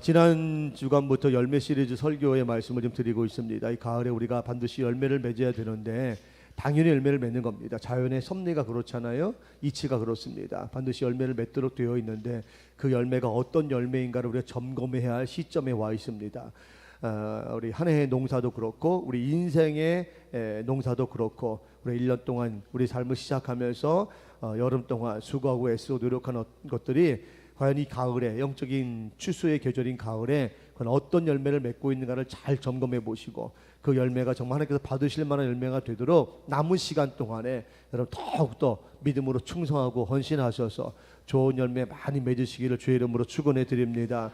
지난 주간부터 열매 시리즈 설교의 말씀을 좀 드리고 있습니다. 이 가을에 우리가 반드시 열매를 맺어야 되는데 당연히 열매를 맺는 겁니다. 자연의 섭리가 그렇잖아요. 이치가 그렇습니다. 반드시 열매를 맺도록 되어 있는데 그 열매가 어떤 열매인가를 우리가 점검해야 할 시점에 와 있습니다. 우리 한 해의 농사도 그렇고 우리 인생의 농사도 그렇고 우리 1년 동안 우리 삶을 시작하면서 여름 동안 수고하고 애쓰고 노력한 것들이 과연 이 가을에 영적인 추수의 계절인 가을에 과연 어떤 열매를 맺고 있는가를 잘 점검해 보시고 그 열매가 정말 하나님께서 받으실 만한 열매가 되도록 남은 시간 동안에 여러분 더욱더 믿음으로 충성하고 헌신하셔서 좋은 열매 많이 맺으시기를 주의 이름으로 축원해 드립니다.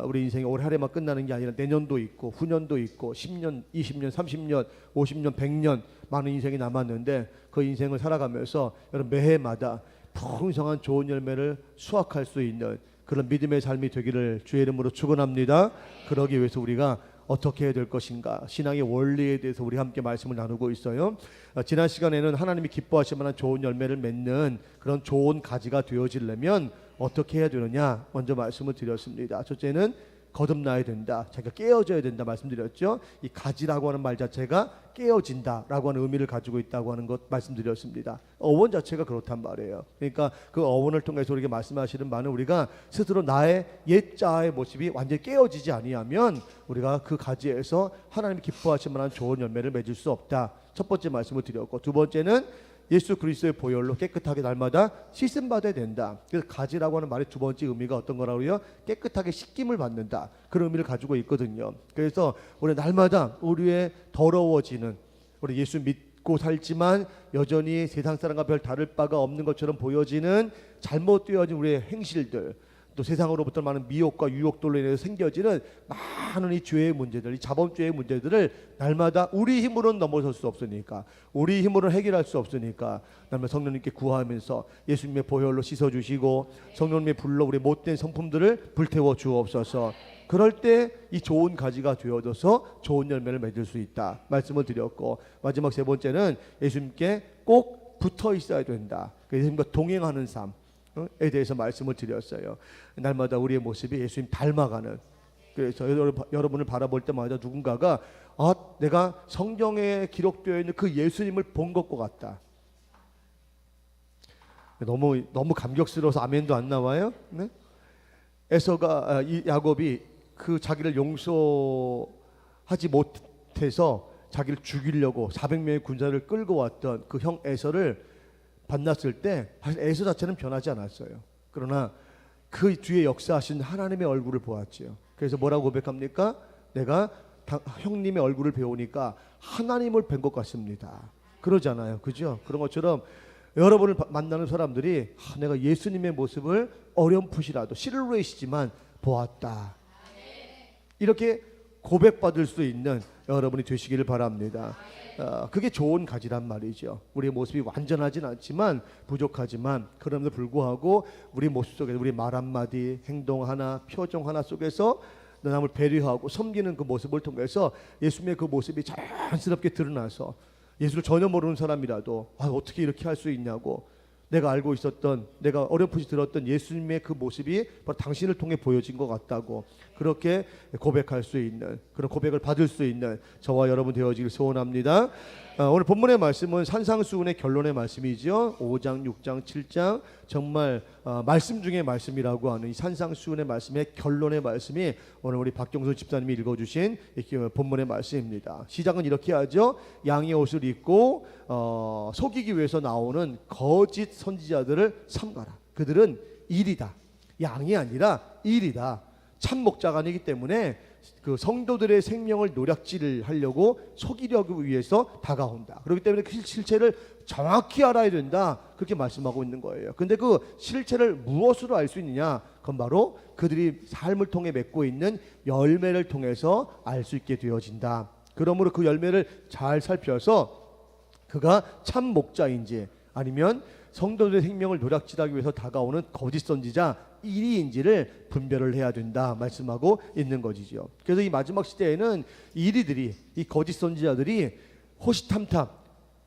우리 인생이 올 한 해만 끝나는 게 아니라 내년도 있고 후년도 있고 10년, 20년, 30년, 50년, 100년 많은 인생이 남았는데 그 인생을 살아가면서 여러분 매해마다 풍성한 좋은 열매를 수확할 수 있는 그런 믿음의 삶이 되기를 주의 이름으로 축원합니다. 그러기 위해서 우리가 어떻게 해야 될 것인가, 신앙의 원리에 대해서 우리 함께 말씀을 나누고 있어요. 지난 시간에는 하나님이 기뻐하실 만한 좋은 열매를 맺는 그런 좋은 가지가 되어지려면 어떻게 해야 되느냐 먼저 말씀을 드렸습니다. 첫째는 거듭나야 된다, 자기가 깨어져야 된다 말씀드렸죠. 이 가지라고 하는 말 자체가 깨어진다라고 하는 의미를 가지고 있다고 하는 것 말씀드렸습니다. 어원 자체가 그렇단 말이에요. 그러니까 그 어원을 통해서 우리에게 말씀하시는 바는 우리가 스스로 나의 옛자의 모습이 완전히 깨어지지 아니하면 우리가 그 가지에서 하나님이 기뻐하실 만한 좋은 열매를 맺을 수 없다. 첫 번째 말씀을 드렸고, 두 번째는 예수 그리스도의 보혈로 깨끗하게 날마다 씻음 받아야 된다. 그래서 가지라고 하는 말의 두 번째 의미가 어떤 거라고요? 깨끗하게 씻김을 받는다. 그런 의미를 가지고 있거든요. 그래서 우리 날마다 우리의 더러워지는, 우리 예수 믿고 살지만 여전히 세상 사람과 별 다를 바가 없는 것처럼 보여지는 잘못되어진 우리의 행실들, 또 세상으로부터 많은 미혹과 유혹들로 인해서 생겨지는 많은 이 죄의 문제들, 이 자범죄의 문제들을 날마다 우리 힘으로는 넘어설 수 없으니까, 우리 힘으로는 해결할 수 없으니까 날마다 성령님께 구하면서 예수님의 보혈로 씻어주시고 성령님의 불로 우리 못된 성품들을 불태워 주옵소서. 그럴 때 이 좋은 가지가 되어져서 좋은 열매를 맺을 수 있다 말씀을 드렸고, 마지막 세 번째는 예수님께 꼭 붙어 있어야 된다. 예수님과 동행하는 삶에 대해서 말씀을 드렸어요. 날마다 우리의 모습이 예수님 닮아가는, 그래서 여러분을 바라볼 때마다 누군가가 내가 성경에 기록되어 있는 그 예수님을 본 것과 같다. 너무 감격스러워서 아멘도 안 나와요? 네? 야곱이 그 자기를 용서하지 못해서 자기를 죽이려고 400명의 군사를 끌고 왔던 그 형 에서를 만났을 때 사실 에서 자체는 변하지 않았어요. 그러나 그 뒤에 역사하신 하나님의 얼굴을 보았지요. 그래서 뭐라고 고백합니까? 내가 형님의 얼굴을 배우니까 하나님을 뵌 것 같습니다. 그러잖아요. 그죠? 그런 것처럼 여러분을 만나는 사람들이 내가 예수님의 모습을 어렴풋이라도 실루엣이지만 보았다, 이렇게 고백받을 수 있는 여러분이 되시기를 바랍니다. 그게 좋은 가지란 말이죠. 우리의 모습이 완전하진 않지만, 부족하지만 그럼에도 불구하고 우리 모습 속에서 우리 말 한마디, 행동 하나, 표정 하나 속에서 남을 배려하고 섬기는 그 모습을 통해서 예수님의 그 모습이 자연스럽게 드러나서 예수를 전혀 모르는 사람이라도 어떻게 이렇게 할 수 있냐고, 내가 알고 있었던, 내가 어렴풋이 들었던 예수님의 그 모습이 바로 당신을 통해 보여진 것 같다고, 그렇게 고백할 수 있는, 그런 고백을 받을 수 있는 저와 여러분 되어지길 소원합니다. 오늘 본문의 말씀은 산상수훈의 결론의 말씀이죠. 5장, 6장, 7장 정말 말씀 중에 말씀이라고 하는 이 산상수훈의 말씀의 결론의 말씀이 오늘 우리 박경수 집사님이 읽어주신 본문의 말씀입니다. 시작은 이렇게 하죠. 양의 옷을 입고 속이기 위해서 나오는 거짓 선지자들을 삼가라. 그들은 일이다. 양이 아니라 일이다. 참 목자가 아니기 때문에 그 성도들의 생명을 노략질을 하려고 속이려고 위해서 다가온다. 그렇기 때문에 그 실체를 정확히 알아야 된다, 그렇게 말씀하고 있는 거예요. 근데 그 실체를 무엇으로 알 수 있느냐? 그건 바로 그들이 삶을 통해 맺고 있는 열매를 통해서 알 수 있게 되어진다. 그러므로 그 열매를 잘 살펴서 그가 참 목자인지 아니면 성도들의 생명을 노략질하기 위해서 다가오는 거짓 선지자 이리인지를 분별을 해야 된다 말씀하고 있는 것이죠. 그래서 이 마지막 시대에는 이리들이, 이 거짓 선지자들이 호시탐탐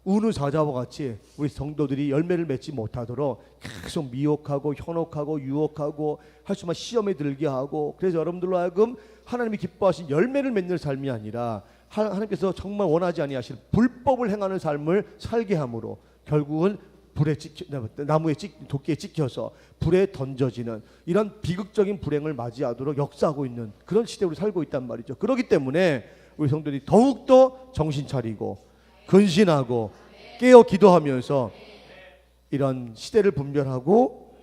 우는 사자와 같이 우리 성도들이 열매를 맺지 못하도록 계속 미혹하고 현혹하고 유혹하고 할 수만 시험에 들게 하고, 그래서 여러분들로 하여금 하나님이 기뻐하신 열매를 맺는 삶이 아니라 하나님께서 정말 원하지 아니하실 불법을 행하는 삶을 살게 함으로 결국은 나무에 도끼에 찍혀서 불에 던져지는 이런 비극적인 불행을 맞이하도록 역사하고 있는 그런 시대에 우리 살고 있단 말이죠. 그렇기 때문에 우리 성도들이 더욱더 정신 차리고 근신하고 깨어 기도하면서 이런 시대를 분별하고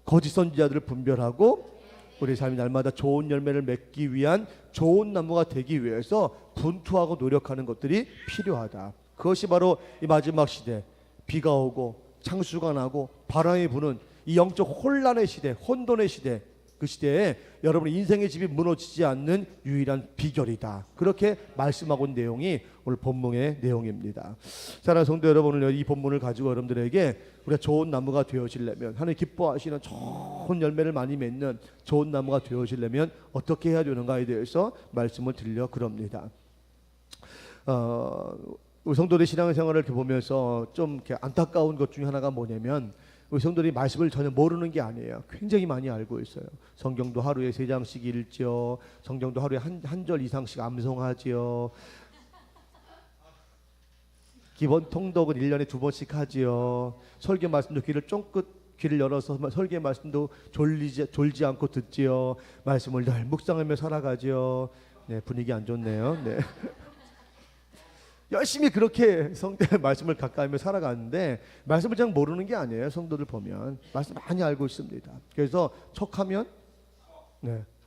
거짓 선지자들을 분별하고 우리 삶이 날마다 좋은 열매를 맺기 위한 좋은 나무가 되기 위해서 분투하고 노력하는 것들이 필요하다. 그것이 바로 이 마지막 시대, 비가 오고 창수가 나고 바람이 부는 이 영적 혼란의 시대, 혼돈의 시대, 그 시대에 여러분의 인생의 집이 무너지지 않는 유일한 비결이다. 그렇게 말씀하고 있는 내용이 오늘 본문의 내용입니다. 사랑하는 성도 여러분, 오늘 이 본문을 가지고 여러분들에게 우리가 좋은 나무가 되어지려면, 하나님 기뻐하시는 좋은 열매를 많이 맺는 좋은 나무가 되어지려면 어떻게 해야 되는가에 대해서 말씀을 드리려 그럽니다. 우리 성도들의 신앙생활을 이렇게 보면서 좀 이렇게 안타까운 것 중에 하나가 뭐냐면, 우리 성도들이 말씀을 전혀 모르는 게 아니에요. 굉장히 많이 알고 있어요. 성경도 하루에 3장씩 읽죠. 성경도 하루에 한 절 이상씩 암송하지요. 기본 통독은 1년에 2번씩 하지요. 설교 말씀도 귀를 열어서 설교 말씀도 졸지 않고 듣지요. 말씀을 늘 묵상하며 살아가지요. 네, 분위기 안 좋네요. 네. 열심히 그렇게 성경의 말씀을 가까이며 살아가는데 말씀을 잘 모르는 게 아니에요. 성도들 보면 말씀 많이 알고 있습니다. 그래서 척하면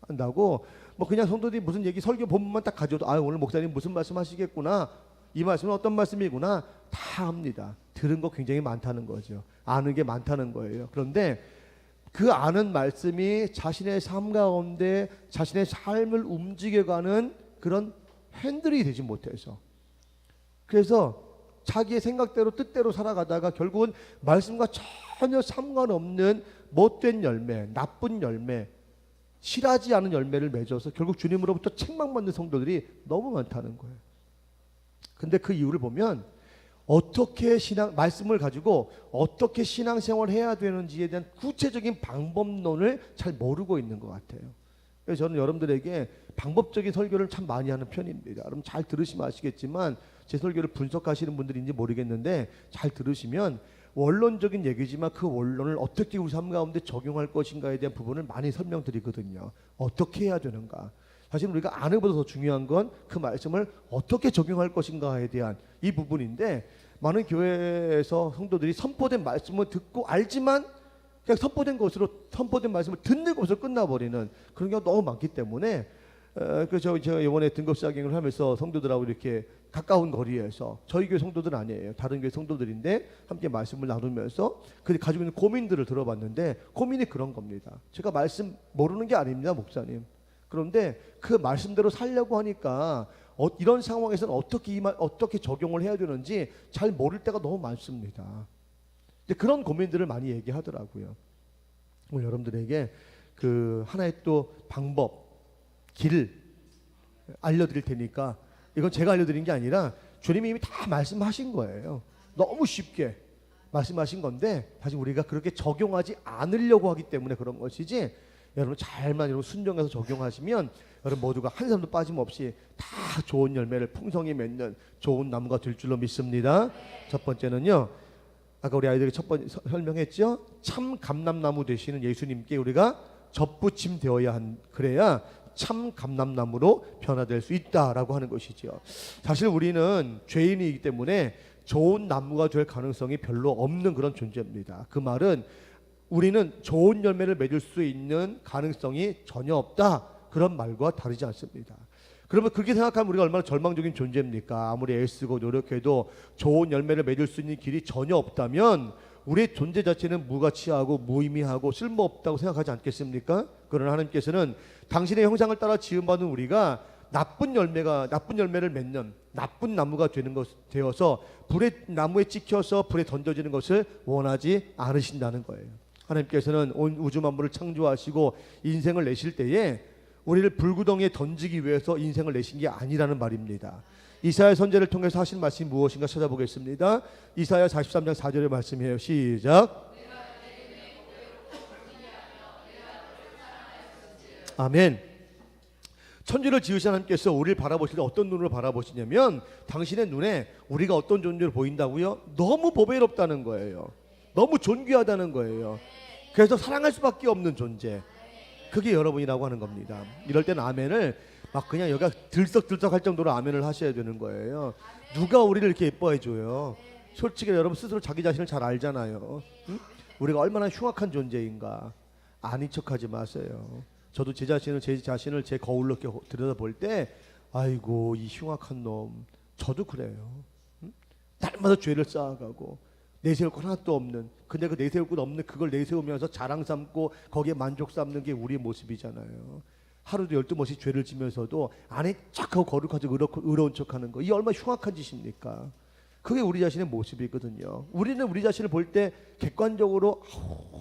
한다고 뭐 그냥 성도들이 무슨 얘기 설교 본문만 딱 가져도 오늘 목사님 무슨 말씀 하시겠구나, 이 말씀은 어떤 말씀이구나 다 합니다. 들은 거 굉장히 많다는 거죠. 아는 게 많다는 거예요. 그런데 그 아는 말씀이 자신의 삶 가운데 자신의 삶을 움직여가는 그런 핸들이 되지 못해서, 그래서 자기의 생각대로 뜻대로 살아가다가 결국은 말씀과 전혀 상관없는 못된 열매, 나쁜 열매, 실하지 않은 열매를 맺어서 결국 주님으로부터 책망받는 성도들이 너무 많다는 거예요. 근데 그 이유를 보면 어떻게 말씀을 가지고 어떻게 신앙생활을 해야 되는지에 대한 구체적인 방법론을 잘 모르고 있는 것 같아요. 그래서 저는 여러분들에게 방법적인 설교를 참 많이 하는 편입니다. 여러분 잘 들으시면 아시겠지만 제 설교를 분석하시는 분들인지 모르겠는데 잘 들으시면 원론적인 얘기지만 그 원론을 어떻게 우리 삶 가운데 적용할 것인가에 대한 부분을 많이 설명드리거든요. 어떻게 해야 되는가. 사실 우리가 아는 것보다 더 중요한 건 그 말씀을 어떻게 적용할 것인가에 대한 이 부분인데, 많은 교회에서 성도들이 선포된 말씀을 듣고 알지만 그냥 선포된 말씀을 듣는 것으로 끝나버리는 그런 경우가 너무 많기 때문에 그래서 제가 이번에 등급 사경을 하면서 성도들하고 이렇게 가까운 거리에서, 저희 교회 성도들 아니에요, 다른 교회 성도들인데 함께 말씀을 나누면서 그 가지고 있는 고민들을 들어봤는데 고민이 그런 겁니다. 제가 말씀 모르는 게 아닙니다, 목사님. 그런데 그 말씀대로 살려고 하니까 이런 상황에서는 어떻게 적용을 해야 되는지 잘 모를 때가 너무 많습니다. 그런 고민들을 많이 얘기하더라고요. 오늘 여러분들에게 그 하나의 또 방법, 길을 알려드릴 테니까, 이건 제가 알려드린 게 아니라 주님이 이미 다 말씀하신 거예요. 너무 쉽게 말씀하신 건데 사실 우리가 그렇게 적용하지 않으려고 하기 때문에 그런 것이지, 여러분 여러분 순종해서 적용하시면 여러분 모두가 한 사람도 빠짐없이 다 좋은 열매를 풍성히 맺는 좋은 나무가 될 줄로 믿습니다. 첫 번째는요, 아까 우리 아이들이 첫 번째 설명했죠. 참 감람나무 되시는 예수님께 우리가 접붙임 되어야 그래야 참 감람나무로 변화될 수 있다라고 하는 것이죠. 사실 우리는 죄인이기 때문에 좋은 나무가 될 가능성이 별로 없는 그런 존재입니다. 그 말은 우리는 좋은 열매를 맺을 수 있는 가능성이 전혀 없다, 그런 말과 다르지 않습니다. 그러면 그렇게 생각하면 우리가 얼마나 절망적인 존재입니까? 아무리 애쓰고 노력해도 좋은 열매를 맺을 수 있는 길이 전혀 없다면 우리의 존재 자체는 무가치하고 무의미하고 쓸모없다고 생각하지 않겠습니까? 그러나 하나님께서는 당신의 형상을 따라 지음받은 우리가 나쁜 열매를 맺는 나쁜 나무가 되어서 나무에 찍혀서 불에 던져지는 것을 원하지 않으신다는 거예요. 하나님께서는 온 우주 만물을 창조하시고 인생을 내실 때에 우리를 불구덩이에 던지기 위해서 인생을 내신 게 아니라는 말입니다. 이사야 선지자를 통해서 하신 말씀이 무엇인가 찾아보겠습니다. 이사야 43장 4절의 말씀이에요. 시작. 아멘. 천지를 지으신 하나님께서 우리를 바라보실 때 어떤 눈으로 바라보시냐면 당신의 눈에 우리가 어떤 존재로 보인다고요? 너무 보배롭다는 거예요. 너무 존귀하다는 거예요. 그래서 사랑할 수밖에 없는 존재, 그게 여러분이라고 하는 겁니다. 이럴 때는 아멘을 막 그냥 여기가 들썩들썩할 정도로 아멘을 하셔야 되는 거예요. 누가 우리를 이렇게 예뻐해 줘요? 솔직히 여러분 스스로 자기 자신을 잘 알잖아요. 응? 우리가 얼마나 흉악한 존재인가. 아닌 척하지 마세요. 저도 제 자신을 제 거울로 들여다볼 때 아이고 이 흉악한 놈, 저도 그래요. 응? 날마다 죄를 쌓아가고 내세울 것 하나도 없는, 근데 그 내세울 것 없는 그걸 내세우면서 자랑 삼고 거기에 만족 삼는 게 우리의 모습이잖아요. 하루도 12번씩 죄를 지면서도 안에 쫙 하고 거룩하고 의로운 척하는 거, 이 얼마나 흉악한 짓입니까? 그게 우리 자신의 모습이거든요. 우리는 우리 자신을 볼 때 객관적으로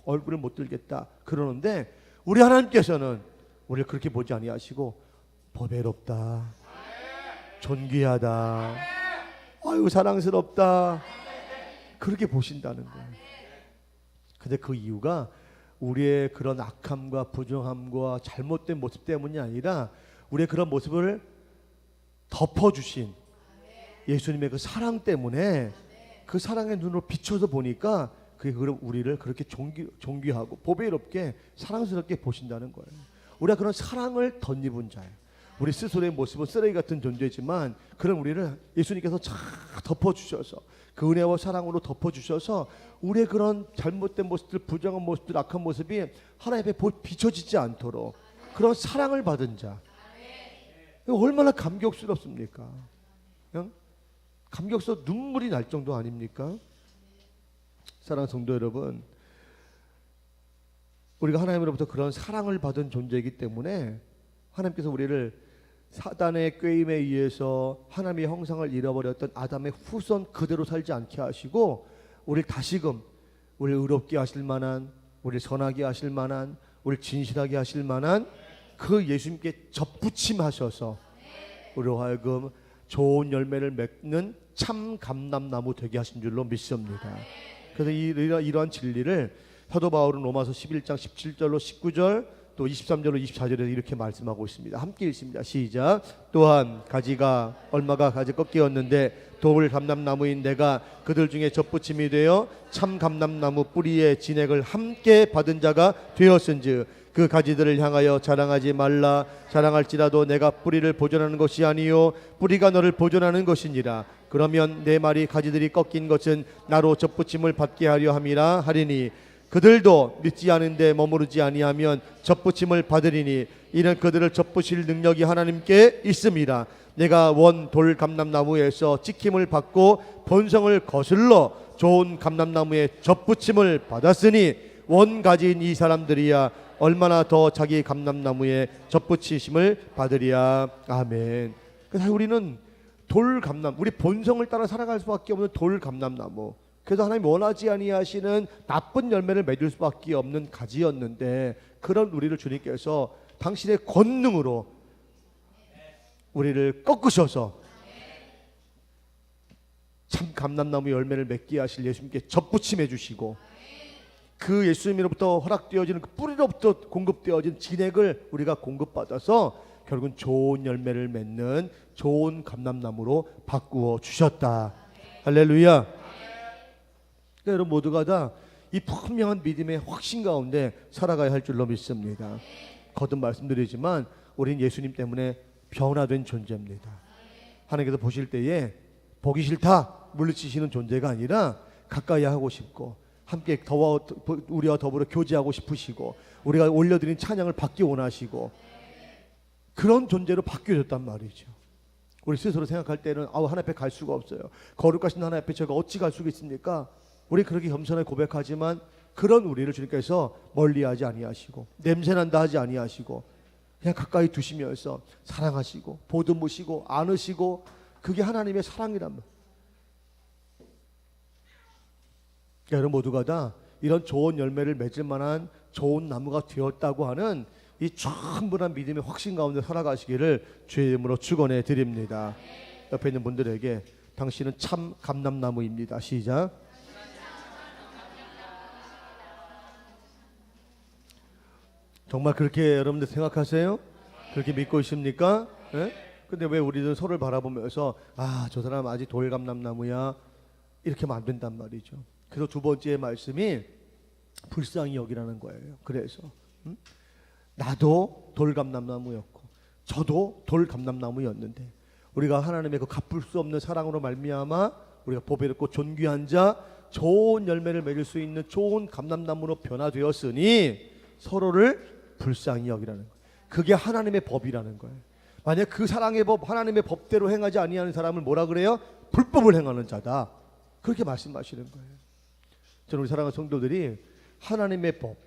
얼굴을 못 들겠다 그러는데 우리 하나님께서는 우리를 그렇게 보지 아니하시고 보배롭다, 존귀하다, 아유 사랑스럽다, 그렇게 보신다는 거예요. 근데 그 이유가 우리의 그런 악함과 부정함과 잘못된 모습 때문이 아니라 우리의 그런 모습을 덮어주신 예수님의 그 사랑 때문에, 그 사랑의 눈으로 비춰서 보니까 그게 우리를 그렇게 존귀하고 보배롭게 사랑스럽게 보신다는 거예요. 우리가 그런 사랑을 덧입은 자예요. 우리 스스로의 모습은 쓰레기 같은 존재지만 그런 우리를 예수님께서 잘 덮어주셔서 그 은혜와 사랑으로 덮어주셔서 우리의 그런 잘못된 모습들, 부정한 모습들, 악한 모습이 하나님 앞에 비춰지지 않도록 그런 사랑을 받은 자, 얼마나 감격스럽습니까? 감격스러워 눈물이 날 정도 아닙니까? 사랑하는 성도 여러분, 우리가 하나님으로부터 그런 사랑을 받은 존재이기 때문에 하나님께서 우리를 사단의 꾀임에 의해서 하나님의 형상을 잃어버렸던 아담의 후손 그대로 살지 않게 하시고 우리를 다시금 우리를 의롭게 하실 만한, 우리를 선하게 하실 만한, 우리를 진실하게 하실 만한 그 예수님께 접붙임하셔서 우리로 하여금 좋은 열매를 맺는 참 감람나무 되게 하신 줄로 믿습니다. 그래서 이러한 진리를 사도 바울은 로마서 11장 17절로 19절 또 23절로 24절에 이렇게 말씀하고 있습니다. 함께 읽습니다. 시작. 또한 가지가 얼마가 가지 꺾이었는데 돌 감람나무인 내가 그들 중에 접붙임이 되어 참 감람나무 뿌리의 진액을 함께 받은 자가 되었은즉 그 가지들을 향하여 자랑하지 말라. 자랑할지라도 내가 뿌리를 보존하는 것이 아니요 뿌리가 너를 보존하는 것이니라. 그러면 내 말이 가지들이 꺾인 것은 나로 접붙임을 받게 하려 함이라 하리니 그들도 믿지 않은데 머무르지 아니하면 접붙임을 받으리니 이는 그들을 접붙일 능력이 하나님께 있음이라. 내가 원 돌 감람나무에서 찍힘을 받고 본성을 거슬러 좋은 감람나무에 접붙임을 받았으니 원 가지인 이 사람들이야 얼마나 더 자기 감람나무에 접붙이심을 받으리야. 아멘. 그래서 우리는 돌 감람, 우리 본성을 따라 살아갈 수밖에 없는 돌 감람나무, 그래서 하나님 원하지 아니하시는 나쁜 열매를 맺을 수밖에 없는 가지였는데 그런 우리를 주님께서 당신의 권능으로 우리를 꺾으셔서 참 감람나무 열매를 맺게 하실 예수님께 접붙임해 주시고 그 예수님으로부터 허락되어지는 그 뿌리로부터 공급되어진 진액을 우리가 공급받아서 결국은 좋은 열매를 맺는 좋은 감람나무로 바꾸어 주셨다. 할렐루야. 그러니까 여러분 모두가 다 이 분명한 믿음의 확신 가운데 살아가야 할 줄로 믿습니다. 거듭 말씀드리지만 우리는 예수님 때문에 변화된 존재입니다. 하나님께서 보실 때에 보기 싫다 물리치시는 존재가 아니라 가까이 하고 싶고 함께 우리와 더불어 교제하고 싶으시고 우리가 올려드린 찬양을 받기 원하시고 그런 존재로 바뀌어졌단 말이죠. 우리 스스로 생각할 때는 하나님 앞에 갈 수가 없어요. 거룩하신 하나님 앞에 제가 어찌 갈 수가 있습니까? 우리 그렇게 겸손하게 고백하지만 그런 우리를 주님께서 멀리하지 아니하시고 냄새난다 하지 아니하시고 그냥 가까이 두시면서 사랑하시고 보듬으시고 안으시고 그게 하나님의 사랑이란 말이에요. 그러니까 여러분 모두가 다 이런 좋은 열매를 맺을 만한 좋은 나무가 되었다고 하는 이 충분한 믿음의 확신 가운데 살아가시기를 주의 이름으로 축원해 드립니다. 옆에 있는 분들에게 당신은 참 감람나무입니다. 시작. 정말 그렇게 여러분들 생각하세요? 그렇게 믿고 있습니까? 예? 근데 왜 우리는 서로를 바라보면서 저 사람 아직 돌감람나무야 이렇게 하면 안 된단 말이죠. 그래서 두 번째 말씀이 불쌍히 여기라는 거예요. 그래서 나도 돌감람나무였고 저도 돌감람나무였는데 우리가 하나님의 그 갚을 수 없는 사랑으로 말미암아 우리가 보배롭고 존귀한 자 좋은 열매를 맺을 수 있는 좋은 감람나무로 변화되었으니 서로를 불쌍히 여기라는 거예요. 그게 하나님의 법이라는 거예요. 만약 그 사랑의 법, 하나님의 법대로 행하지 아니하는 사람을 뭐라 그래요? 불법을 행하는 자다. 그렇게 말씀하시는 거예요. 저는 우리 사랑하는 성도들이 하나님의 법,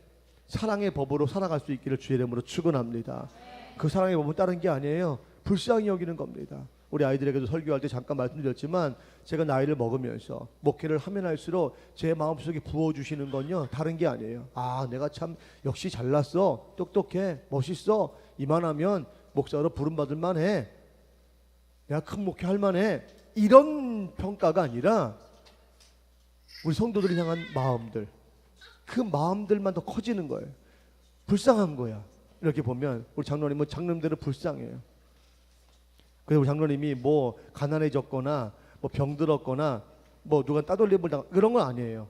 사랑의 법으로 살아갈 수 있기를 주의 이름으로 축원합니다. 그 사랑의 법은 다른 게 아니에요. 불쌍히 여기는 겁니다. 우리 아이들에게도 설교할 때 잠깐 말씀드렸지만 제가 나이를 먹으면서 목회를 하면 할수록 제 마음속에 부어주시는 건요 다른 게 아니에요. 내가 참 역시 잘났어, 똑똑해, 멋있어, 이만하면 목사로 부름받을 만해, 내가 큰 목회 할 만해, 이런 평가가 아니라 우리 성도들을 향한 마음들, 그 마음들만 더 커지는 거예요. 불쌍한 거야. 이렇게 보면 우리 장로님은 장로님대로 불쌍해요. 그래서 우리 장로님이 뭐 가난해졌거나 뭐 병들었거나 뭐 누가 따돌림을 당한 그런 건 아니에요.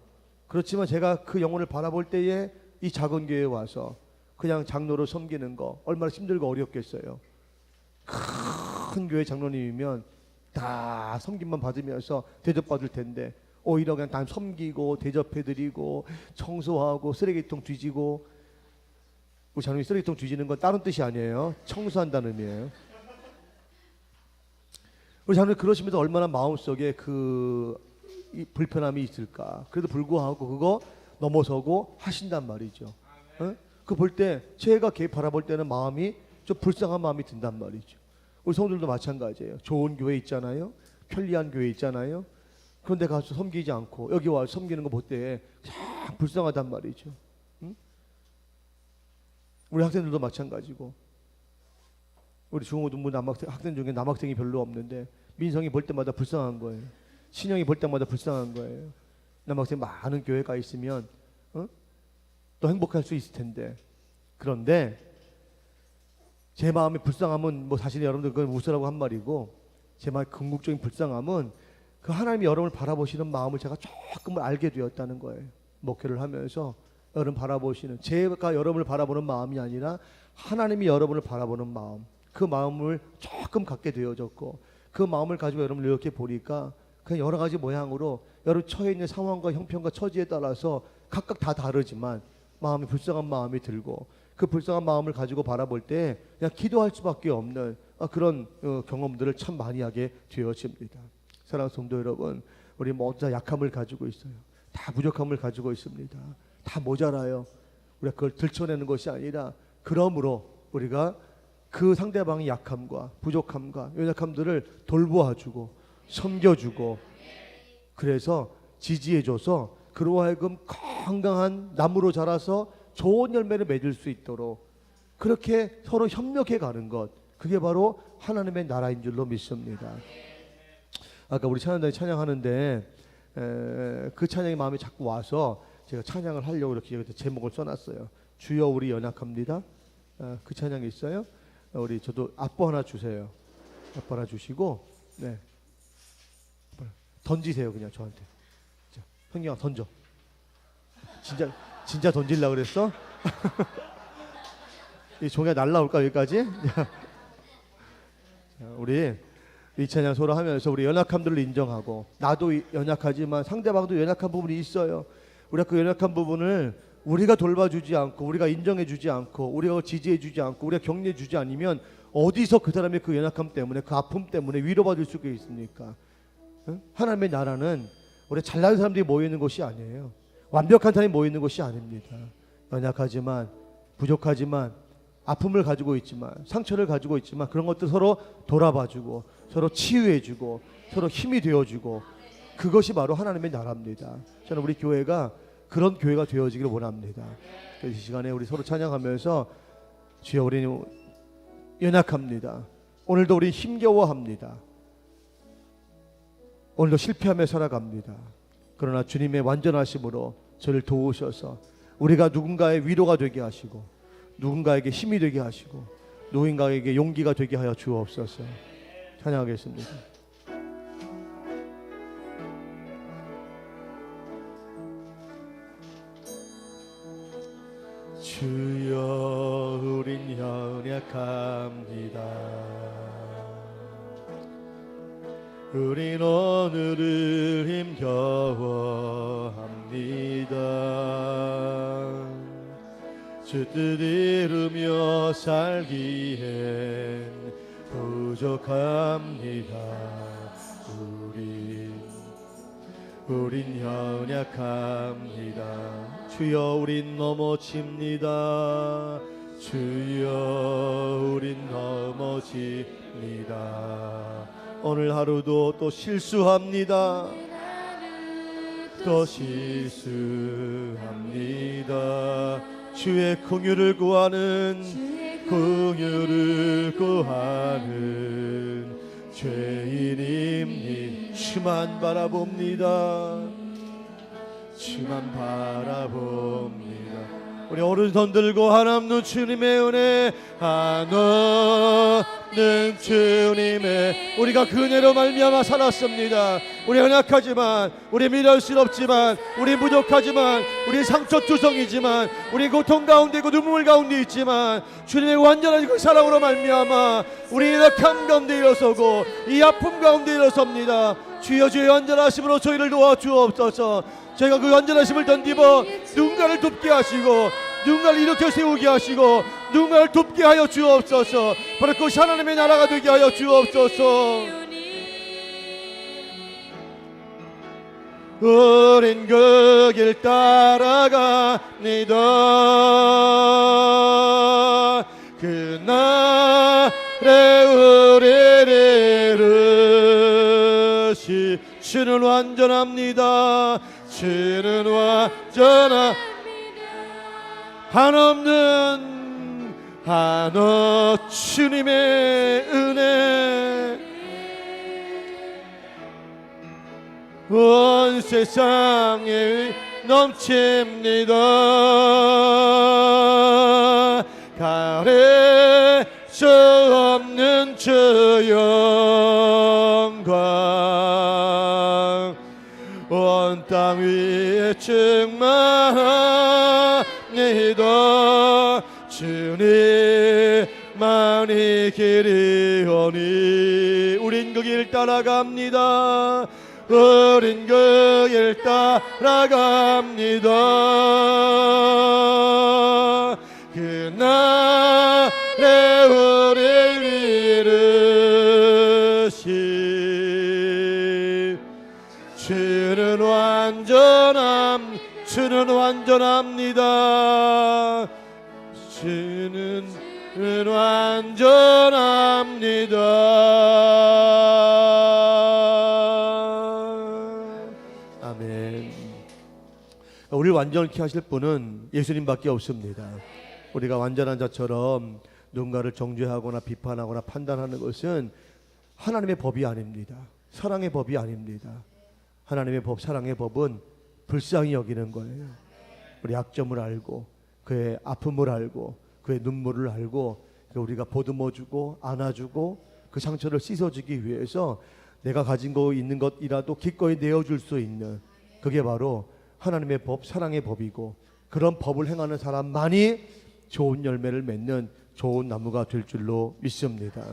그렇지만 제가 그 영혼을 바라볼 때에 이 작은 교회에 와서 그냥 장로로 섬기는 거 얼마나 힘들고 어렵겠어요. 큰 교회 장로님이면 다 섬김만 받으면서 대접받을 텐데 오히려 그냥 다 섬기고 대접해드리고 청소하고 쓰레기통 뒤지고, 우리 장로님 쓰레기통 뒤지는 건 다른 뜻이 아니에요. 청소한다는 의미예요. 우리 장로님 그러시면서 얼마나 마음속에 이 불편함이 있을까. 그래도 불구하고 그거 넘어서고 하신단 말이죠. 그 볼 때 제가 바라볼 때는 마음이 좀 불쌍한 마음이 든단 말이죠. 우리 성도들도 마찬가지예요. 좋은 교회 있잖아요. 편리한 교회 있잖아요. 그런데 가서 섬기지 않고 여기 와서 섬기는 거 볼 때 참 불쌍하단 말이죠. 우리 학생들도 마찬가지고, 우리 중고등부 학생 중에 남학생이 별로 없는데 민성이 볼 때마다 불쌍한 거예요. 신영이 볼 때마다 불쌍한 거예요. 남학생 많은 교회가 있으면 또 행복할 수 있을 텐데. 그런데 제 마음이 불쌍함은 뭐 사실 여러분들 그건 웃으라고 한 말이고, 제 마음의 궁극적인 불쌍함은 그 하나님이 여러분을 바라보시는 마음을 제가 조금 알게 되었다는 거예요. 목회를 하면서 여러분 바라보시는, 제가 여러분을 바라보는 마음이 아니라 하나님이 여러분을 바라보는 마음, 그 마음을 조금 갖게 되어졌고, 그 마음을 가지고 여러분을 이렇게 보니까 그냥 여러 가지 모양으로 여러분 처해 있는 상황과 형편과 처지에 따라서 각각 다 다르지만 마음이 불쌍한 마음이 들고, 그 불쌍한 마음을 가지고 바라볼 때 그냥 기도할 수밖에 없는 그런 경험들을 참 많이 하게 되어집니다. 사랑하는 성도 여러분, 우리 모두 다 약함을 가지고 있어요. 다 부족함을 가지고 있습니다. 다 모자라요. 우리가 그걸 들춰내는 것이 아니라, 그러므로 우리가 그 상대방의 약함과 부족함과 연약함들을 돌보아주고 섬겨주고, 그래서 지지해줘서 그로 하여금 건강한 나무로 자라서 좋은 열매를 맺을 수 있도록 그렇게 서로 협력해 가는 것, 그게 바로 하나님의 나라인 줄로 믿습니다. 아까 우리 찬양단이 찬양하는데 그 찬양이 마음에 자꾸 와서 제가 찬양을 하려고 이렇게 제목을 써놨어요. 주여 우리 연약합니다. 그 찬양이 있어요. 우리 저도 앞보 하나 주세요. 앞보 하나 주시고, 네, 던지세요. 그냥 저한테. 자, 형님아 던져. 진짜 던질라 그랬어? 이 종이가 날라올까 여기까지? 자, 우리 이 찬양 서로 하면서 우리 연약함들을 인정하고, 나도 연약하지만 상대방도 연약한 부분이 있어요. 우리가 그 연약한 부분을 우리가 돌봐주지 않고, 우리가 인정해주지 않고, 우리가 지지해주지 않고, 우리가 격려해주지 않으면 어디서 그 사람의 그 연약함 때문에, 그 아픔 때문에 위로받을 수가 있습니까? 하나님의 나라는 우리 잘난 사람들이 모이는 곳이 아니에요. 완벽한 사람이 모이는 곳이 아닙니다. 연약하지만, 부족하지만, 아픔을 가지고 있지만, 상처를 가지고 있지만, 그런 것들 서로 돌아봐주고, 서로 치유해주고, 서로 힘이 되어주고, 그것이 바로 하나님의 나라입니다. 저는 우리 교회가 그런 교회가 되어지기를 원합니다. 그래서 이 시간에 우리 서로 찬양하면서, 주여 우리는 연약합니다. 오늘도 우리 힘겨워합니다. 오늘도 실패하며 살아갑니다. 그러나 주님의 완전하심으로 저를 도우셔서 우리가 누군가의 위로가 되게 하시고 누군가에게 힘이 되게 하시고 누군가에게 용기가 되게 하여 주옵소서. 찬양하겠습니다. 주여 우린 연약합니다. 우린 오늘을 힘겨워합니다. 주 뜻 이루며 살기엔 부족합니다. 우린 연약합니다. 주여 우린 넘어집니다. 주여 우린 넘어집니다. 오늘 하루도 또 실수합니다. 또 실수합니다. 주의 긍휼을 구하는 죄인입니다. 주만 바라봅니다. 주만 바라봅니다. 우리 오른손 들고 하나님 주님의 은혜, 하나님 주님의, 우리가 그 은혜로 말미암아 살았습니다. 우리 연약하지만, 우리 미련스럽지만, 우리 부족하지만, 우리 상처투성이지만, 우리 고통 가운데 있고 눈물 가운데 있지만 주님의 완전한 그 사랑으로 말미암아 우리 연약함 가운데 일어서고 이 아픔 가운데 일어섭니다. 주여 주의 완전하심으로 저희를 도와주옵소서. 저희가 그 완전하심을 던지고 누군가를 돕게 하시고 누군가를 일으켜 세우게 하시고 누군가를 돕게 하여 주옵소서. 바로 그것이 하나님의 나라가 되게 하여 주옵소서. 우린 그 길 따라갑니다. 그날에 우리를 이르시. 주는 완전합니다. 주는 완전합니다. 한없는 하나 주님의 은혜 온 세상에 넘칩니다. 가릴 수 없는 주 영광 온 땅 위에 충만합니다. 주님만이 길이오니 우린 그 길 따라갑니다. 우린 그 길 따라갑니다. 그날에 우리를 이르시. 주는 완전합니다. 주는 완전합니다. 아멘. 우리를 완전케 하실 분은 예수님밖에 없습니다. 우리가 완전한 자처럼 누군가를 정죄하거나 비판하거나 판단하는 것은 하나님의 법이 아닙니다. 사랑의 법이 아닙니다. 하나님의 법, 사랑의 법은 불쌍히 여기는 거예요. 우리 약점을 알고 그의 아픔을 알고 그의 눈물을 알고 우리가 보듬어주고 안아주고 그 상처를 씻어주기 위해서 내가 가진 거 있는 것이라도 기꺼이 내어줄 수 있는, 그게 바로 하나님의 법, 사랑의 법이고, 그런 법을 행하는 사람만이 좋은 열매를 맺는 좋은 나무가 될 줄로 믿습니다.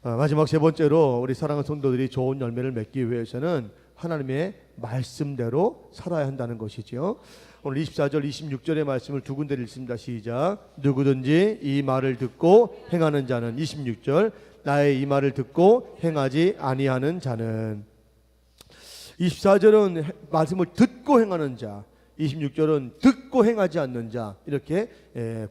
마지막 세 번째로 우리 사랑하는 성도들이 좋은 열매를 맺기 위해서는 하나님의 말씀대로 살아야 한다는 것이죠. 오늘 24절 26절의 말씀을 두 군데를 읽습니다. 시작. 누구든지 이 말을 듣고 행하는 자는, 26절, 나의 이 말을 듣고 행하지 아니하는 자는. 24절은 말씀을 듣고 행하는 자, 26절은 듣고 행하지 않는 자, 이렇게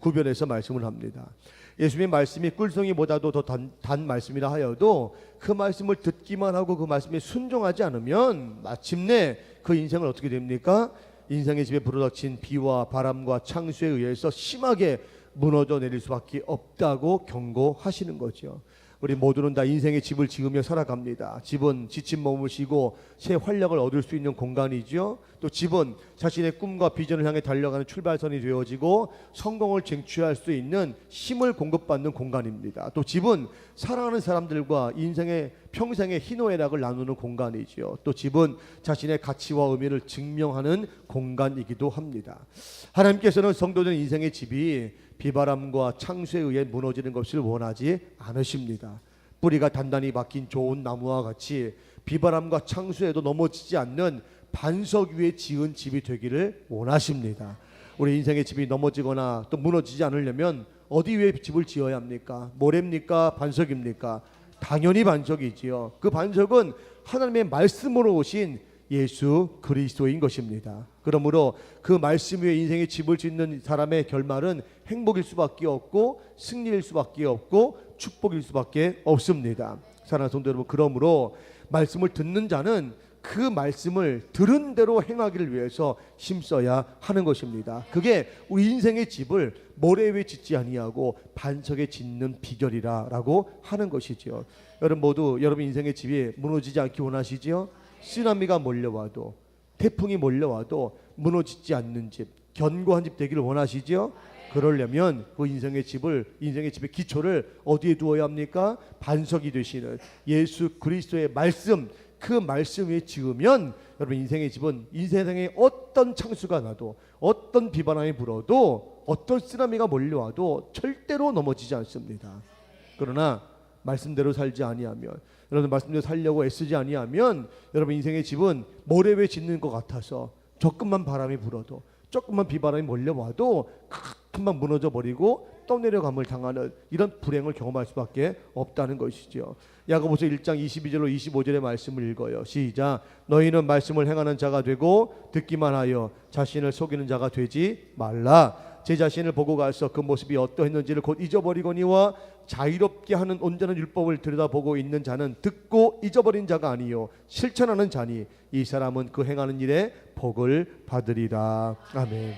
구별해서 말씀을 합니다. 예수님의 말씀이 꿀송이보다도 더 단 말씀이라 하여도 그 말씀을 듣기만 하고 그 말씀에 순종하지 않으면 마침내 그 인생은 어떻게 됩니까? 인생의 집에 불어닥친 비와 바람과 창수에 의해서 심하게 무너져 내릴 수밖에 없다고 경고하시는 거죠. 우리 모두는 다 인생의 집을 지으며 살아갑니다. 집은 지친 몸을 쉬고 새 활력을 얻을 수 있는 공간이죠. 또 집은 자신의 꿈과 비전을 향해 달려가는 출발선이 되어지고 성공을 쟁취할 수 있는 힘을 공급받는 공간입니다. 또 집은 사랑하는 사람들과 인생의 평생의 희노애락을 나누는 공간이죠. 또 집은 자신의 가치와 의미를 증명하는 공간이기도 합니다. 하나님께서는 성도된 인생의 집이 비바람과 창수에 의해 무너지는 것을 원하지 않으십니다. 뿌리가 단단히 박힌 좋은 나무와 같이 비바람과 창수에도 넘어지지 않는 반석 위에 지은 집이 되기를 원하십니다. 우리 인생의 집이 넘어지거나 또 무너지지 않으려면 어디 위에 집을 지어야 합니까? 모래입니까? 반석입니까? 당연히 반석이지요. 그 반석은 하나님의 말씀으로 오신 예수 그리스도인 것입니다. 그러므로 그 말씀 위에 인생의 집을 짓는 사람의 결말은 행복일 수밖에 없고 승리일 수밖에 없고 축복일 수밖에 없습니다. 사랑하는 성도 여러분, 그러므로 말씀을 듣는 자는 그 말씀을 들은 대로 행하기를 위해서 힘써야 하는 것입니다. 그게 우리 인생의 집을 모래 위에 짓지 아니하고 반석에 짓는 비결이라고 하는 것이죠. 여러분 모두 여러분 인생의 집이 무너지지 않기 원하시지요? 쓰나미가 몰려와도 태풍이 몰려와도 무너지지 않는 집, 견고한 집 되기를 원하시지요? 그러려면 그 인생의 집의 기초를 어디에 두어야 합니까? 반석이 되시는 예수 그리스도의 말씀, 그 말씀 위에 지으면 여러분 인생의 집은 인생에 어떤 창수가 나도 어떤 비바람이 불어도 어떤 쓰나미가 몰려와도 절대로 넘어지지 않습니다. 그러나 말씀대로 살지 아니하면, 여러분 말씀대로 살려고 애쓰지 아니하면 여러분 인생의 집은 모래 위에 짓는 것 같아서 조금만 바람이 불어도 조금만 비바람이 몰려와도 금방 무너져 버리고 떠내려감을 당하는 이런 불행을 경험할 수밖에 없다는 것이죠. 야고보서 1장 22절로 25절의 말씀을 읽어요. 시작. 너희는 말씀을 행하는 자가 되고 듣기만 하여 자신을 속이는 자가 되지 말라. 제 자신을 보고 가서 그 모습이 어떠했는지를 곧 잊어버리거니와 자유롭게 하는 온전한 율법을 들여다보고 있는 자는 듣고 잊어버린 자가 아니요 실천하는 자니 이 사람은 그 행하는 일에 복을 받으리라. 아멘.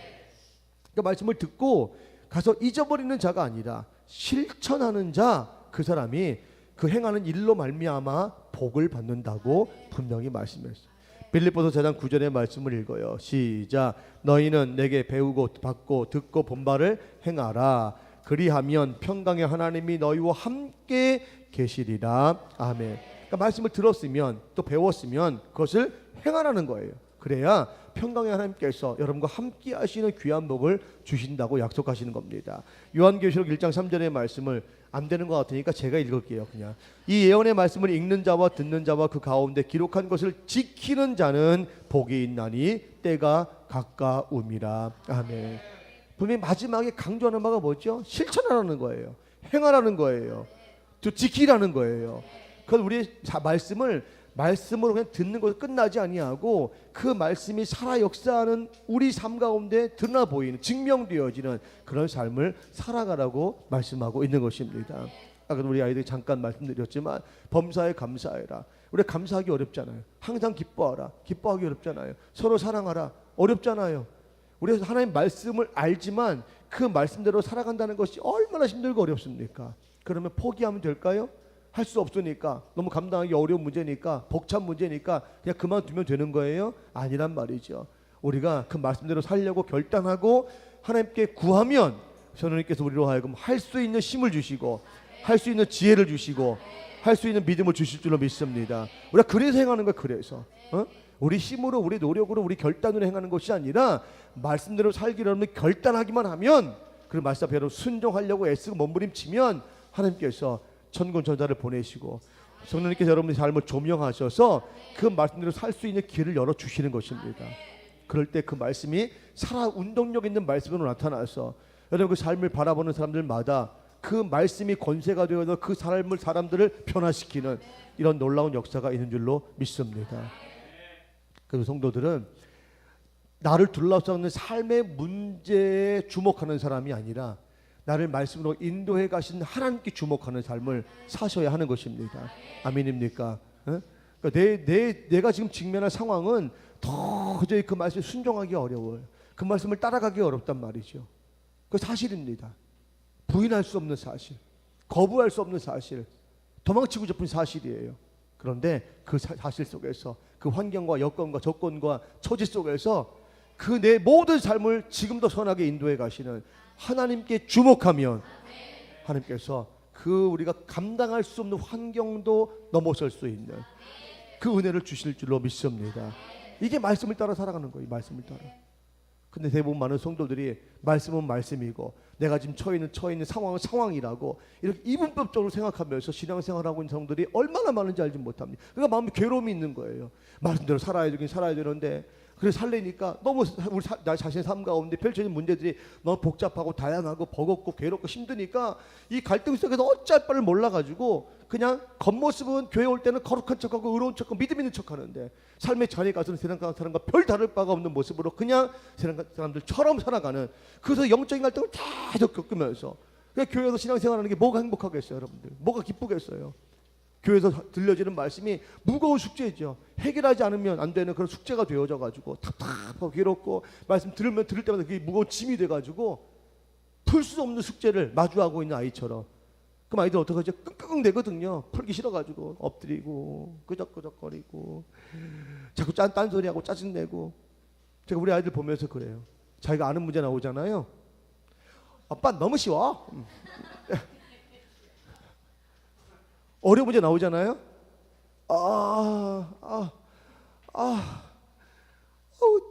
그러니까 말씀을 듣고 가서 잊어버리는 자가 아니라 실천하는 자, 그 사람이 그 행하는 일로 말미암아 복을 받는다고 분명히 말씀했어요. 빌립보서 4장 9절의 말씀을 읽어요. 시작. 너희는 내게 배우고 받고 듣고 본 바를 행하라. 그리하면 평강의 하나님이 너희와 함께 계시리라. 아멘. 그러니까 말씀을 들었으면 또 배웠으면 그것을 행하라는 거예요. 그래야 평강의 하나님께서 여러분과 함께 하시는 귀한 복을 주신다고 약속하시는 겁니다. 요한계시록 1장 3절의 말씀을 안 되는 것 같으니까 제가 읽을게요. 그냥 이 예언의 말씀을 읽는 자와 듣는 자와 그 가운데 기록한 것을 지키는 자는 복이 있나니 때가 가까움이라. 아멘. 분명히 마지막에 강조하는 바가 뭐죠? 실천하라는 거예요. 행하라는 거예요. 또 지키라는 거예요. 그건 우리의 말씀으로 그냥 듣는 것을 끝나지 아니하고 그 말씀이 살아 역사하는 우리 삶 가운데 드러나 보이는, 증명되어지는 그런 삶을 살아가라고 말씀하고 있는 것입니다. 아까 우리 아이들이 잠깐 말씀드렸지만 범사에 감사해라. 우리 감사하기 어렵잖아요. 항상 기뻐하라. 기뻐하기 어렵잖아요. 서로 사랑하라. 어렵잖아요. 우리 하나님 말씀을 알지만 그 말씀대로 살아간다는 것이 얼마나 힘들고 어렵습니까? 그러면 포기하면 될까요? 할 수 없으니까, 너무 감당하기 어려운 문제니까, 벅찬 문제니까 그냥 그만두면 되는 거예요? 아니란 말이죠. 우리가 그 말씀대로 살려고 결단하고 하나님께 구하면 하나님께서 우리로 하여금 할 수 있는 힘을 주시고 할 수 있는 지혜를 주시고 할 수 있는 믿음을 주실 줄로 믿습니다. 우리가 그래서 행하는 거야. 그래서 우리 힘으로, 우리 노력으로, 우리 결단으로 행하는 것이 아니라 말씀대로 살기를 결단하기만 하면, 그 말씀 앞에 순종하려고 애쓰고 몸부림치면 하나님께서 천군 천사를 보내시고 성령님께서 여러분의 삶을 조명하셔서 그 말씀대로 살 수 있는 길을 열어주시는 것입니다. 그럴 때 그 말씀이 살아 운동력 있는 말씀으로 나타나서 여러분 그 삶을 바라보는 사람들마다 그 말씀이 권세가 되어서 그 사람들을 변화시키는 이런 놀라운 역사가 있는 줄로 믿습니다. 그래서 성도들은 나를 둘러싸는 삶의 문제에 주목하는 사람이 아니라 나를 말씀으로 인도해 가신 하나님께 주목하는 삶을 사셔야 하는 것입니다. 아멘입니까? 그러니까 내가 지금 직면할 상황은 도저히 그 말씀에 순종하기 어려워요. 그 말씀을 따라가기 어렵단 말이죠. 그 사실입니다. 부인할 수 없는 사실, 거부할 수 없는 사실, 도망치고 싶은 사실이에요. 그런데 그 사실 속에서 그 환경과 여건과 조건과 처지 속에서 그 내 모든 삶을 지금도 선하게 인도해 가시는 하나님께 주목하면 하나님께서 그 우리가 감당할 수 없는 환경도 넘어설 수 있는 그 은혜를 주실 줄로 믿습니다. 이게 말씀을 따라 살아가는 거예요. 말씀을 따라. 근데 대부분 많은 성도들이 말씀은 말씀이고 내가 지금 처해 있는 상황은 상황이라고 이렇게 이분법적으로 생각하면서 신앙생활하고 있는 사람들이 얼마나 많은지 알지 못합니다. 그러니까 마음에 괴로움이 있는 거예요. 말씀대로 살아야 되긴 살아야 되는데 그래서 살려니까 너무 나 자신의 삶 가운데 펼쳐진 문제들이 너무 복잡하고 다양하고 버겁고 괴롭고 힘드니까 이 갈등 속에서 어찌할 바를 몰라가지고 그냥 겉모습은 교회 올 때는 거룩한 척하고 의로운 척하고 믿음 있는 척하는데 삶의 자리에 가서는 세상 사람과 별 다를 바가 없는 모습으로 그냥 세상 사람들처럼 살아가는, 그래서 영적인 갈등을 계속 겪으면서 그냥 교회에서 신앙생활하는 게 뭐가 행복하겠어요 여러분들? 뭐가 기쁘겠어요? 교회에서 들려지는 말씀이 무거운 숙제죠. 해결하지 않으면 안 되는 그런 숙제가 되어져 가지고 답답하고 괴롭고 말씀 들을 때마다 그게 무거운 짐이 돼 가지고 풀 수 없는 숙제를 마주하고 있는 아이처럼. 그럼 아이들 어떻게 하죠? 끙끙대거든요. 풀기 싫어 가지고 엎드리고 끄적끄적거리고 자꾸 딴소리하고 짜증내고. 제가 우리 아이들 보면서 그래요. 자기가 아는 문제 나오잖아요. 아빠 너무 쉬워. 어려운 문제 나오잖아요.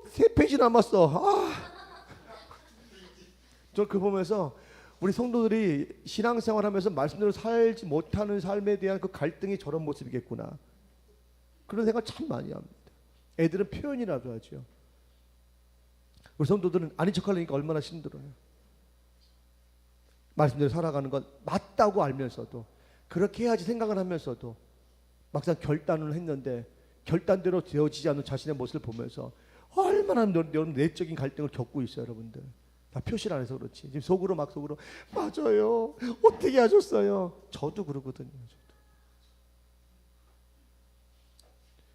세 페이지 남았어. 저 그거 보면서 우리 성도들이 신앙생활하면서 말씀대로 살지 못하는 삶에 대한 그 갈등이 저런 모습이겠구나. 그런 생각 참 많이 합니다. 애들은 표현이라도 하죠. 우리 성도들은 아닌 척하려니까 얼마나 힘들어요. 말씀대로 살아가는 건 맞다고 알면서도 그렇게 해야지 생각을 하면서도 막상 결단을 했는데 결단대로 되어지지 않는 자신의 모습을 보면서 얼마나 내적인 갈등을 겪고 있어요 여러분들. 다 표시를 안 해서 그렇지. 지금 속으로 맞아요. 어떻게 하셨어요? 저도 그러거든요.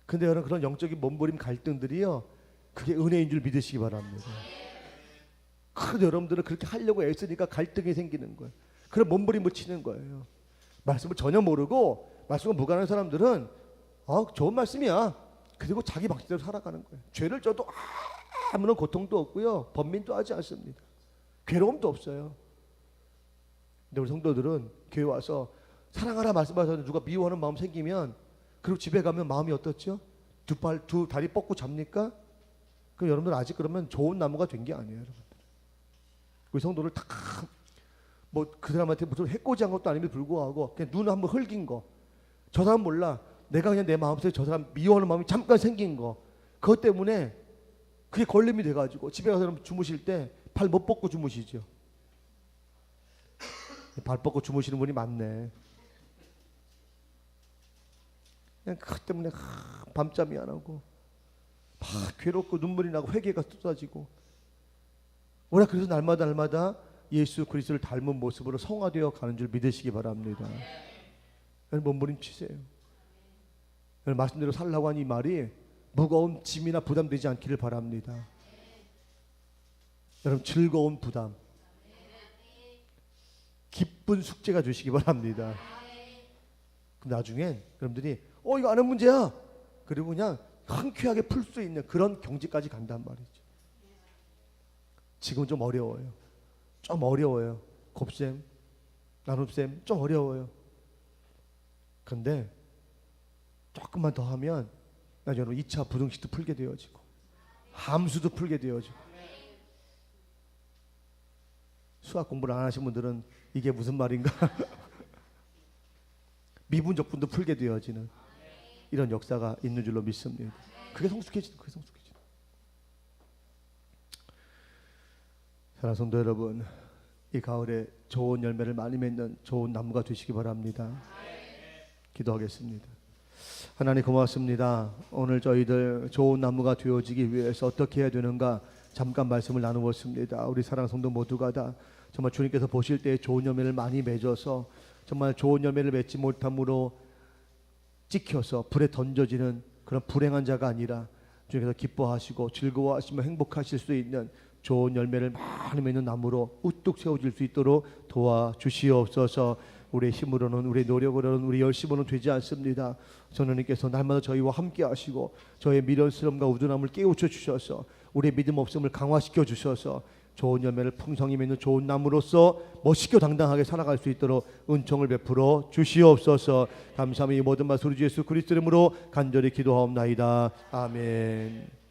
근데 여러분 그런 영적인 몸부림 갈등들이요, 그게 은혜인 줄 믿으시기 바랍니다. 그런데 여러분들은 그렇게 하려고 애쓰니까 갈등이 생기는 거예요. 그런 몸부림을 치는 거예요. 말씀을 전혀 모르고 말씀과 무관한 사람들은 좋은 말씀이야. 그리고 자기 방식대로 살아가는 거예요. 죄를 져도 아무런 고통도 없고요. 번민도 하지 않습니다. 괴로움도 없어요. 근데 우리 성도들은 교회 와서 사랑하라 말씀하셔서 누가 미워하는 마음 생기면 그리고 집에 가면 마음이 어떻죠? 두 다리 뻗고 잡니까? 그럼 여러분들 아직 그러면 좋은 나무가 된 게 아니에요. 여러분들. 우리 성도를 다 뭐 그 사람한테 무슨 해코지한 것도 아님에도 불구하고 그냥 눈 한번 흘긴 거, 저 사람 몰라, 내가 그냥 내 마음속에 저 사람 미워하는 마음이 잠깐 생긴 거, 그것 때문에 그게 걸림이 돼가지고 집에 가서 주무실 때 발 못 뻗고 주무시죠. 발 뻗고 주무시는 분이 많네. 그냥 그것 때문에 밤잠이 안 오고 막 괴롭고 눈물이 나고 회개가 쏟아지고. 우리가 그래서 날마다 예수 그리스도를 닮은 모습으로 성화되어 가는 줄 믿으시기 바랍니다. 몸부림치세요. 말씀대로 살라고 하는 이 말이 무거운 짐이나 부담되지 않기를 바랍니다. 여러분 즐거운 부담, 기쁜 숙제가 되시기 바랍니다. 그럼 나중엔 여러분들이 이거 아는 문제야, 그리고 그냥 흔쾌하게 풀 수 있는 그런 경지까지 간단 말이죠. 지금은 좀 어려워요. 좀 어려워요. 곱셈, 나눗셈 좀 어려워요. 근데 조금만 더 하면 나중에 여러분 2차 부등식도 풀게 되어지고 함수도 풀게 되어지고. 수학 공부를 안 하신 분들은 이게 무슨 말인가 미분적분도 풀게 되어지는 이런 역사가 있는 줄로 믿습니다. 그게 성숙해지는 거예요. 사랑하는 성도 여러분, 이 가을에 좋은 열매를 많이 맺는 좋은 나무가 되시기 바랍니다. 기도하겠습니다. 하나님 고맙습니다. 오늘 저희들 좋은 나무가 되어지기 위해서 어떻게 해야 되는가 잠깐 말씀을 나누었습니다. 우리 사랑하는 성도 모두가 다 정말 주님께서 보실 때 좋은 열매를 많이 맺어서 정말 좋은 열매를 맺지 못함으로 찍혀서 불에 던져지는 그런 불행한 자가 아니라 주님께서 기뻐하시고 즐거워하시며 행복하실 수 있는 좋은 열매를 많이 맺는 나무로 우뚝 세워질 수 있도록 도와주시옵소서. 우리의 힘으로는, 우리의 노력으로는, 우리 열심으로는 되지 않습니다. 성령님께서 날마다 저희와 함께 하시고 저의 미련스러움과 우둔함을 깨우쳐 주셔서 우리의 믿음 없음을 강화시켜 주셔서 좋은 열매를 풍성히 맺는 좋은 나무로서 멋있게 당당하게 살아갈 수 있도록 은총을 베풀어 주시옵소서. 감사하며 이 모든 말씀 우리 주 예수 그리스도 이름으로 간절히 기도하옵나이다. 아멘.